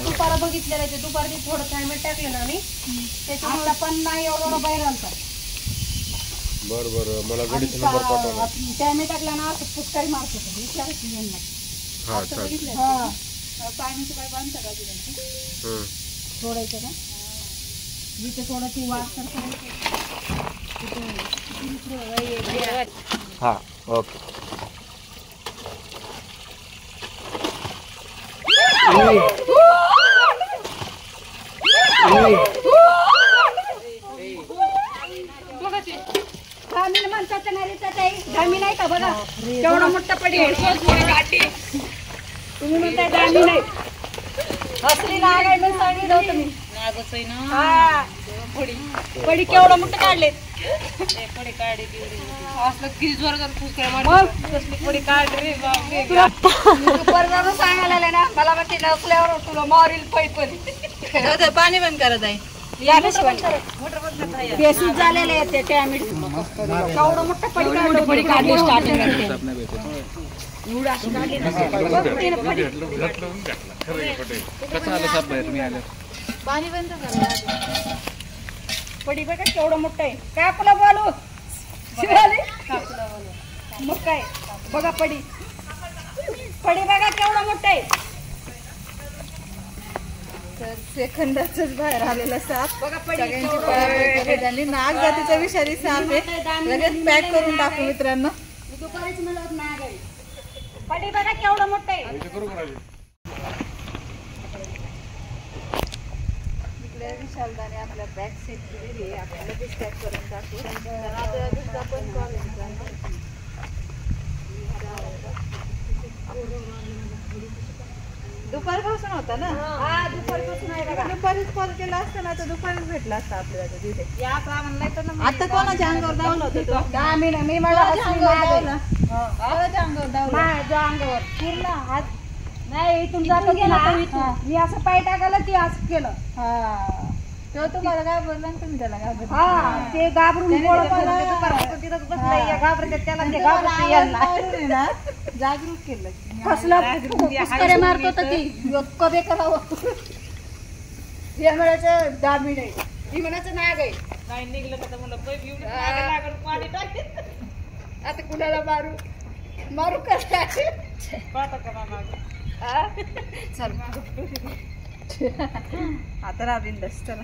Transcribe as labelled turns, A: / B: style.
A: दुपारा बघितलेलं ते दुपारी थोडं टायमात टाकलं ना मी त्याच्यामुळे पण नाही एवढा बाहेर आलता.
B: बरं मला गाडीचा नंबर पाठवा.
A: टायमात टाकला ना असं पुष्कळ मारत होतं विचारायचं यांना. पाण्याची पाईप आणता का सोडायचं ना जिथे थोडं ती वाढ
B: हा ओके.
A: म्हणतात धामी नाही का बघा केवढा मोठा पडी तुम्ही म्हणताय धामी नाही असली नाग आहे म्हणून सांगितलं होतं मी. नागच आहे ना. हा पडी केवढा मोठं काढलेत पडी काढली असलं किती जोरदार फुसकड्या मारली पडी काढली सांगायला आलं ना मला म्हणते नसल्यावर तुला मारील पैपण पाणी बंद करत आहे. बेसिक झालेले आहेत ते टॅमिट केवढं मोठं पडी काढली स्टार्टिंग पाणी बंद करा पडी बघा केवढं मोठं आहे. काय आपला बोलू मग काय बघा पडी बघा केवढं मोठं आहे. तर सेकंदाच बाहेर आलेला साप बघा पडी नाग जातीचा विषारी साप आहे. लगेच पॅक करून टाकू मित्रांनो. दुपारीच मिळत नाग आहे पडी बघा केवढं मोठं आहे. विशालदाने आपल्या बॅक सीट दिलेली आहे आपल्याला लगेच पॅक करून टाकू. दुपारपासून होता ना. हा दुपारपासून आहे बघा. दुपारीच कॉल केला असता ना तर दुपारीच भेटला असता आपल्याला तिथे. आता कोणाच्या अंगावर धावलं होतं तो? मी मला अंगावर पूर्ण हात नाही इथून जातो गेला मी असं पाय टाकायला ती असं केलं. तेव्हा तुम्हाला घाबरला आणि तुम्ही त्याला घाबरला. हा ते घाबरून जागरूक केलं कसलं मारत होत ती कबे करावं म्हणायचं दामी नाही ती म्हणायचं नाग आहे नाही निघलं तर मला पाणी टाकते. आता कुणाला मारू करा चल आता राबिंदस चला.